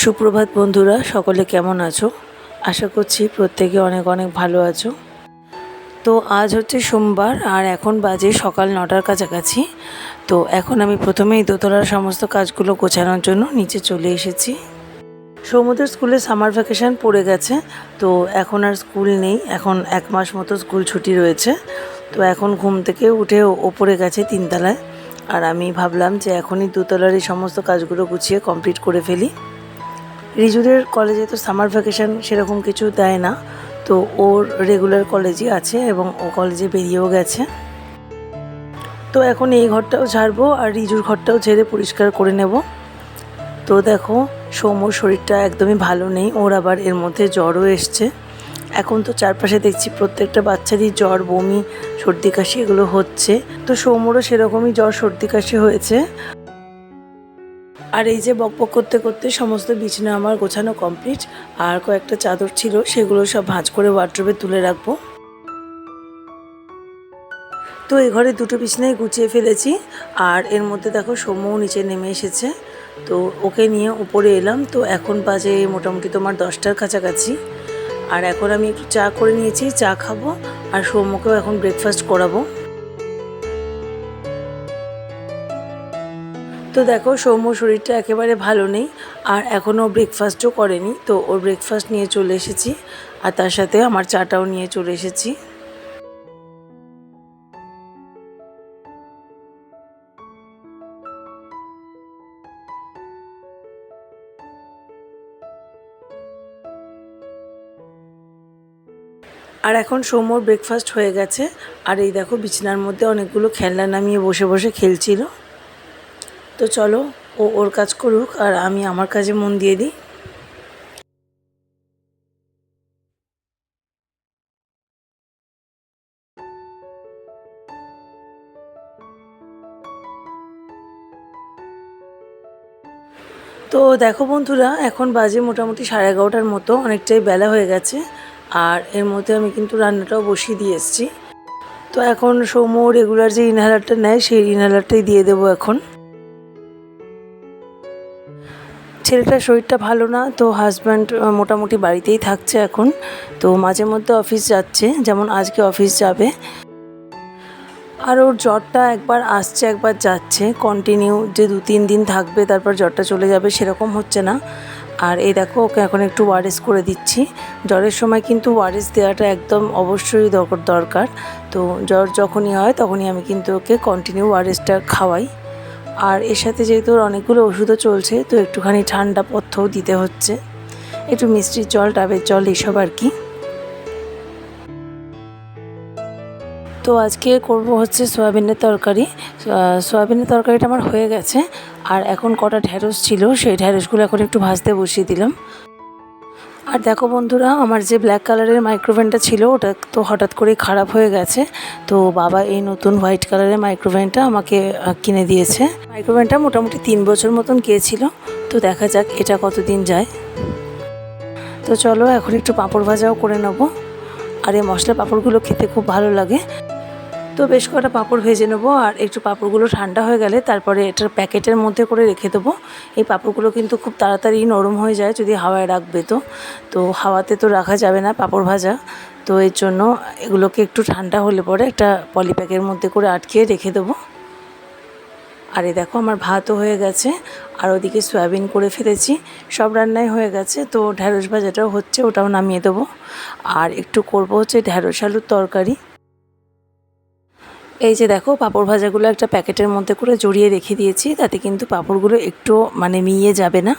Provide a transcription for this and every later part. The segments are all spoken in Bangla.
সুপ্রভাত বন্ধুরা, সকলে কেমন আছো? আশা করছি প্রত্যেকে অনেক অনেক ভালো আছো। তো আজ হচ্ছে সোমবার আর এখন বাজে সকাল 9টার কাছাকাছি। তো এখন আমি প্রথমেই দোতলার সমস্ত কাজগুলো গোছানোর জন্য নিচে চলে এসেছি। সৌমদের স্কুলে সামার ভ্যাকেশন পড়ে গেছে, তো এখন আর স্কুল নেই। এখন 1 মাস মতো স্কুল ছুটি রয়েছে। তো এখন ঘুম থেকে উঠে ওপরে গেছে 3তলায়। আর আমি ভাবলাম যে এখনই দোতলার এই সমস্ত কাজগুলো গুছিয়ে কমপ্লিট করে ফেলি। রিজুদের কলেজে তো সামার ভ্যাকেশন সেরকম কিছু দেয় না, তো ওর রেগুলার কলেজই আছে এবং ও কলেজে বেরিয়েও গেছে। তো এখন এই ঘরটাও ঝাড়বো আর রিজুর ঘরটাও ঝেড়ে পরিষ্কার করে নেব। তো দেখো, সৌম্যর শরীরটা একদমই ভালো নেই, ওর আবার এর মধ্যে জ্বরও এসছে। এখন তো চারপাশে দেখছি প্রত্যেকটা বাচ্চারই জ্বর, বমি, সর্দি কাশি এগুলো হচ্ছে। তো সৌম্যরও সেরকমই জ্বর, সর্দি কাশি হয়েছে। আর এই যে বকবক করতে করতে সমস্ত বিছানা আমার গোছানো কমপ্লিট। আর কয়েকটা চাদর ছিল, সেগুলো সব ভাঁজ করে ওয়ার্ড্রোবে তুলে রাখবো। তো এই ঘরে দুটো বিছানায় গুছিয়ে ফেলেছি। আর এর মধ্যে দেখো সৌম্যও নিচে নেমে এসেছে, তো ওকে নিয়ে উপরে এলাম। তো এখন বাজে মোটামুটি তোমার 10টার কাছাকাছি। আর এখন আমি একটু চা করে নিয়েছি, চা খাবো আর সৌম্যকেও এখন ব্রেকফাস্ট করাবো। তো দেখো, সৌম্য শরীরটা একেবারে ভালো নেই আর এখনও ব্রেকফাস্টও করেনি। তো ওর ব্রেকফাস্ট নিয়ে চলে এসেছি আর তার সাথে আমার চাটাও নিয়ে চলে এসেছি। আর এখন সৌম্যর ব্রেকফাস্ট হয়ে গেছে। আর এই দেখো, বিছানার মধ্যে অনেকগুলো খেলনা নামিয়ে বসে বসে খেলছিল। তো চলো, ও ওর কাজ করুক আর আমি আমার কাজে মন দিয়ে দিই। তো দেখো বন্ধুরা, এখন বাজে মোটামুটি 11:30টার মতো, অনেকটাই বেলা হয়ে গেছে। আর এর মধ্যে আমি কিন্তু রান্নাটাও বসিয়ে দিয়ে এসেছি। তো এখন সৌম্য রেগুলার যে ইনহেলারটা নেয়, সেই ইনহেলারটাই দিয়ে দেবো এখন। ছেলেটার শরীরটা ভালো না, তো হাজব্যান্ড মোটামুটি বাড়িতেই থাকছে এখন। তো মাঝে মধ্যে অফিস যাচ্ছে, যেমন আজকে অফিস যাবে। আর ওর জ্বরটা একবার আসছে একবার যাচ্ছে, কন্টিনিউ যে 2-3 দিন থাকবে তারপর জ্বরটা চলে যাবে সেরকম হচ্ছে না। আর এই দেখো, ওকে এখন একটু ওআরএস করে দিচ্ছি। জ্বরের সময় কিন্তু ওআরএস দেওয়াটা একদম অবশ্যই দরকার। তো জ্বর যখনই হয় তখনই আমি কিন্তু ওকে কন্টিনিউ ওআরএসটা খাওয়াই। আর এর সাথে যেহেতু ওর অনেকগুলো ওষুধও চলছে, তো একটুখানি ঠান্ডা পথ্যও দিতে হচ্ছে, একটু মিষ্টির জল, ডাবের জল, এইসব আর কি। তো আজকে করব হচ্ছে সয়াবিনের তরকারি। সয়াবিনের তরকারিটা আমার হয়ে গেছে। আর এখন কটা ঢ্যাঁড়স ছিল, সেই ঢ্যাঁড়সগুলো এখন একটু ভাজতে বসিয়ে দিলাম। আর দেখো বন্ধুরা, আমার যে ব্ল্যাক কালারের মাইক্রোওভেনটা ছিল, ওটা তো হঠাৎ করেই খারাপ হয়ে গেছে। তো বাবা এই নতুন হোয়াইট কালারের মাইক্রোওভেনটা আমাকে কিনে দিয়েছে। মাইক্রোওভেনটা মোটামুটি 3 বছর মতন গিয়েছিল। তো দেখা যাক এটা কতদিন যায়। তো চলো, এখন একটু পাঁপড় ভাজাও করে নেবো। আর এই মশলা পাঁপড়গুলো খেতে খুব ভালো লাগে। তো বেশ কটা পাঁপড় ভেজে নেবো আর একটু পাঁপড়গুলো ঠান্ডা হয়ে গেলে তারপরে এটার প্যাকেটের মধ্যে করে রেখে দেবো। এই পাঁপড়গুলো কিন্তু খুব তাড়াতাড়ি নরম হয়ে যায় যদি হাওয়ায় রাখবে। তো হাওয়াতে তো রাখা যাবে না পাঁপড় ভাজা। তো এর জন্য এগুলোকে একটু ঠান্ডা হলে পরে একটা পলিপ্যাকের মধ্যে করে আটকিয়ে রেখে দেবো। আর এই দেখো, আমার ভাতও হয়ে গেছে আর ওদিকে সয়াবিন করে ফেলেছি, সব রান্নাই হয়ে গেছে। তো ঢ্যাঁড়স ভাজাটাও হচ্ছে, ওটাও নামিয়ে দেবো। আর একটু করবো হচ্ছে ঢ্যাঁড়স আলুর তরকারি। এই যে দেখো, পাঁপড় ভাজাগুলো একটা প্যাকেটের মধ্যে করে জড়িয়ে রেখে দিয়েছি, তাতে কিন্তু পাঁপড়গুলো একটু মিইয়ে যাবে না।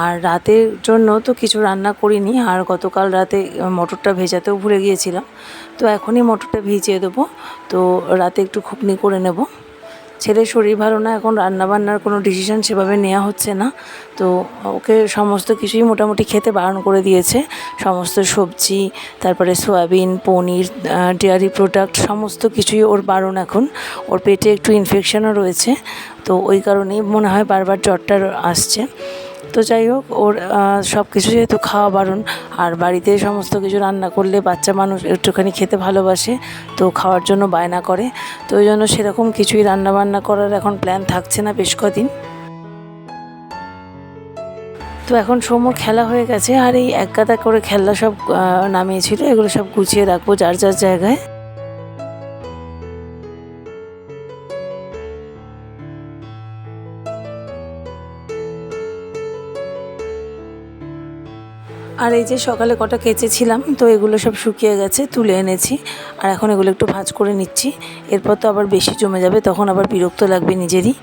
আর রাতের জন্য তো কিছু রান্না করিনি, আর গতকাল রাতে মটরটা ভেজাতেও ভুলে গিয়েছিলাম। তো এখনই মটরটা ভিজিয়ে দেবো। তো রাতে একটু ঘুগনি করে নেব। ছেলের শরীর ভালো না, এখন রান্নাবান্নার কোনো ডিসিশান সেভাবে নেওয়া হচ্ছে না। তো ওকে সমস্ত কিছুই মোটামুটি খেতে বারণ করে দিয়েছে। সমস্ত সবজি, তারপরে সয়াবিন, পনির, ডেয়ারি প্রোডাক্ট সমস্ত কিছুই ওর বারণ এখন। ওর পেটে একটু ইনফেকশনও রয়েছে, তো ওই কারণেই মনে হয় বারবার জ্বরটা আসছে। তো যাই হোক, ওর সব কিছু যেহেতু খাওয়া বারণ, আর বাড়িতে সমস্ত কিছু রান্না করলে বাচ্চা মানুষ একটুখানি খেতে ভালোবাসে, তো খাওয়ার জন্য বায়না করে। তো ওই জন্য সেরকম কিছুই রান্নাবান্না করার এখন প্ল্যান থাকছে না বেশ কদিন। তো তো এখন সময় খেলা হয়ে গেছে, আর এই এক গাদা করে খেলনা সব নামিয়েছিল, এগুলো সব গুছিয়ে রাখবো যার যার জায়গায়। আর এই যে সকালে কটা কেচেছিলাম, তো এগুলো সব শুকিয়ে গেছে, তুলে এনেছি। আর এখন এগুলো একটু ভাঁজ করে নিচ্ছি, এরপর তো আবার বেশি জমে যাবে, তখন আবার বিরক্ত লাগবে নিজেরই।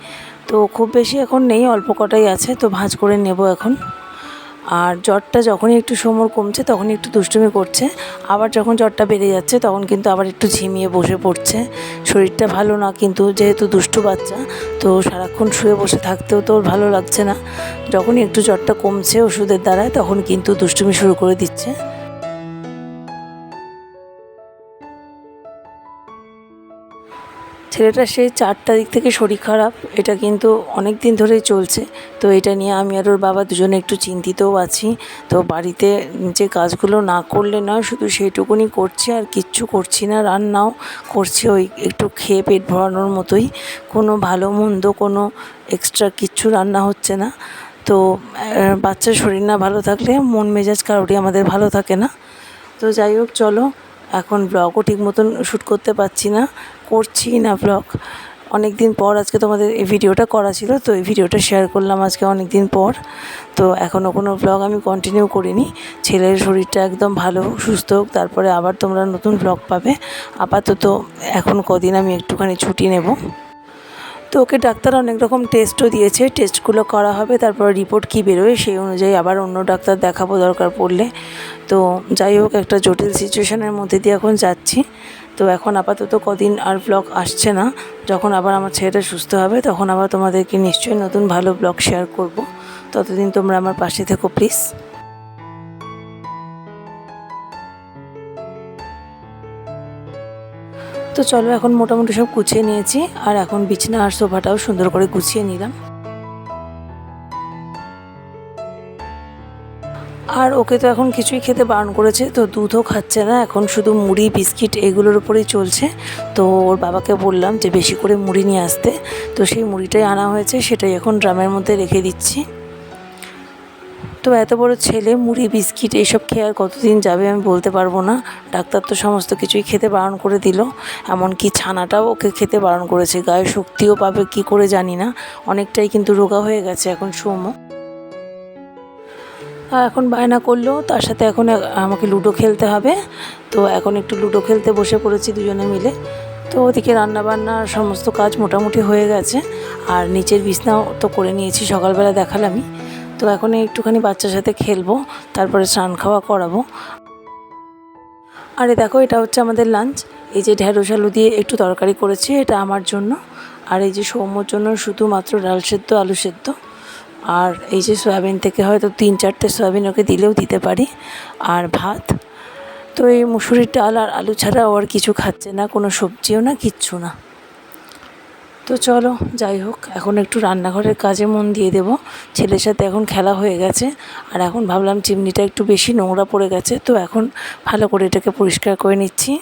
তো খুব বেশি এখন নেই, অল্প কটাই আছে, তো ভাঁজ করে নেব এখন। আর জ্বরটা যখনই একটু সময় কমছে তখনই একটু দুষ্টুমি করছে, আবার যখন জ্বরটা বেড়ে যাচ্ছে তখন কিন্তু আবার একটু ঝিমিয়ে বসে পড়ছে। শরীরটা ভালো না, কিন্তু যেহেতু দুষ্টু বাচ্চা, তো সারাক্ষণ শুয়ে বসে থাকতেও তো ওর ভালো লাগছে না। যখনই একটু জ্বরটা কমছে ওষুধের দ্বারায়, তখন কিন্তু দুষ্টুমি শুরু করে দিচ্ছে। ছেলেটার সেই 4টা দিক থেকে শরীর খারাপ, এটা কিন্তু অনেক দিন ধরেই চলছে। তো এটা নিয়ে আমি আর ওর বাবা দুজনে একটু চিন্তিতও আছি। তো বাড়িতে যে কাজগুলো না করলে নয়, শুধু সেইটুকুনি করছি, আর কিচ্ছু করছি না। রান্নাও করছি ওই একটু খেয়ে পেট ভরানোর মতোই, কোনো ভালো মন্দ কোনো এক্সট্রা কিচ্ছু রান্না হচ্ছে না। তো বাচ্চার শরীর না ভালো থাকলে মন মেজাজ কারোরই আমাদের ভালো থাকে না। তো যাই হোক, চলো, এখন ব্লগও ঠিক মতন শ্যুট করতে পারছি না, করছি না ব্লগ। অনেক দিন পর আজকে তোমাদের এই ভিডিওটা করা ছিল, তো এই ভিডিওটা শেয়ার করলাম আজকে অনেক দিন পর। তো এখনও কোনো ব্লগ আমি কন্টিনিউ করিনি। ছেলের শরীরটা একদম ভালো সুস্থ হোক, তারপরে আবার তোমরা নতুন ব্লগ পাবে। আপাতত এখন কদিন আমি একটুখানি ছুটি নেব। তো ওকে ডাক্তার অনেক রকম টেস্টও দিয়েছে, টেস্টগুলো করা হবে, তারপর রিপোর্ট কী বেরোয় সেই অনুযায়ী আবার অন্য ডাক্তার দেখাবো দরকার পড়লে। তো যাই হোক, একটা জটিল সিচুয়েশানের মধ্যে দিয়ে এখন যাচ্ছি। তো এখন আপাতত কদিন আর ব্লগ আসছে না, যখন আবার আমার ছেলেটা সুস্থ হবে তখন আবার তোমাদেরকে নিশ্চয়ই নতুন ভালো ব্লগ শেয়ার করব। ততদিন তোমরা আমার পাশে থেকো প্লিজ। তো চলো, এখন মোটামুটি সব গুছিয়ে নিয়েছি, আর এখন বিছানা আর সোফাটাও সুন্দর করে গুছিয়ে নিলাম। আর ওকে তো এখন কিছুই খেতে বারণ করেছে, তো দুধও খাচ্ছে না, এখন শুধু মুড়ি বিস্কিট এগুলোর উপরেই চলছে। তো ওর বাবাকে বললাম যে বেশি করে মুড়ি নিয়ে আসতে, তো সেই মুড়িটাই আনা হয়েছে, সেটাই এখন ড্রামের মধ্যে রেখে দিচ্ছি। তো এত বড় ছেলে মুড়ি বিস্কিট এইসব খেয়ে আর কতদিন যাবে আমি বলতে পারবো না। ডাক্তার তো সমস্ত কিছুই খেতে বারণ করে দিল, এমনকি ছানাটাও ওকে খেতে বারণ করেছে। গায়ে শক্তিও পাবে কি করে জানি না, অনেকটাই কিন্তু রোগা হয়ে গেছে এখন সৌম্য। এখন বায়না করলো, তার সাথে এখন আমাকে লুডো খেলতে হবে। তো এখন একটু লুডো খেলতে বসে পড়েছি দুজনে মিলে। তো ওদিকে রান্নাবান্নার সমস্ত কাজ মোটামুটি হয়ে গেছে, আর নিচের বিছনাও তো করে নিয়েছি, সকালবেলা দেখালামই। তো এখন একটুখানি বাচ্চার সাথে খেলবো, তারপরে স্নান খাওয়া করাবো। আরে দেখো, এটা হচ্ছে আমাদের লাঞ্চ। এই যে ঢেঁড়স আলু দিয়ে একটু তরকারি করেছি, এটা আমার জন্য। আর এই যে সৌম্যর জন্য শুধুমাত্র ডাল সেদ্ধ আলু সেদ্ধ। আর এই যে সয়াবিন থেকে হয়তো 3-4টে সয়াবিন ওকে দিলেও দিতে পারি, আর ভাত। তো এই মুসুরির ডাল আর আলু ছাড়া ও আর কিছু খাচ্ছে না, কোনো সবজিও না, কিচ্ছু না। তো চলো, যাই হোক, এখন একটু রান্নাঘরের কাজে মন দিয়ে দেবো। ছেলের সাথে এখন খেলা হয়ে গেছে, আর এখন ভাবলাম চিমনিটা একটু বেশি নোংরা পড়ে গেছে, তো এখন ভালো করে এটাকে পরিষ্কার করে নিচ্ছি।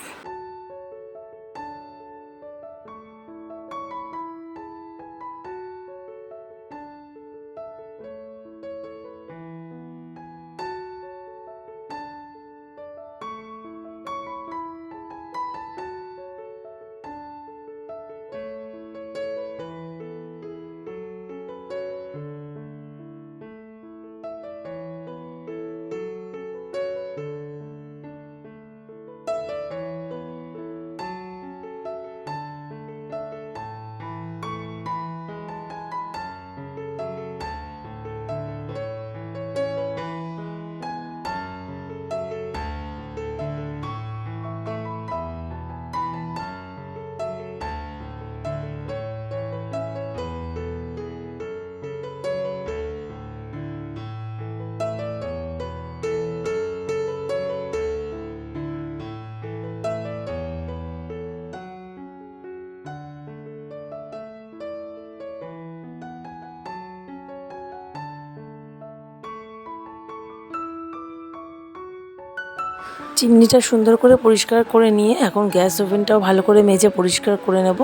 চিমনিটা সুন্দর করে পরিষ্কার করে নিয়ে এখন গ্যাস ওভেনটাও ভালো করে মেজে পরিষ্কার করে নেব।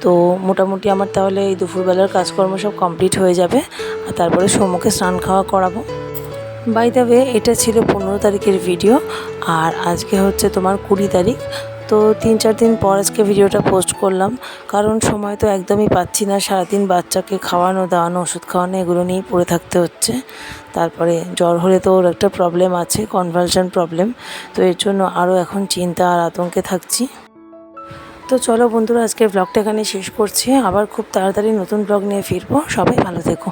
তো মোটামুটি আমার তাহলে এই দুপুরবেলার কাজকর্ম সব কমপ্লিট হয়ে যাবে, আর তারপরে সৌম্যকে স্নান খাওয়া করাবো। বাই দ্য ওয়ে, এটা ছিল 15 তারিখের ভিডিও, আর আজকে হচ্ছে তোমার 20 তারিখ। তো 3-4 দিন পর আজকে ভিডিওটা পোস্ট করলাম, কারণ সময় তো একদমই পাচ্ছি না। সারাদিন বাচ্চাকে খাওয়ানো দাওয়ানো, ওষুধ খাওয়ানো, এগুলো নিয়েই পড়ে থাকতে হচ্ছে। তারপরে জ্বর হলে তো ওর একটা প্রবলেম আছে, কনভালশন প্রবলেম। তো এর জন্য আরও এখন চিন্তা আর আতঙ্কে থাকছি। তো চলো বন্ধুরা, আজকের ব্লগটা এখানে শেষ করছি। আবার খুব তাড়াতাড়ি নতুন ব্লগ নিয়ে ফিরবো। সবাই ভালো থেকো।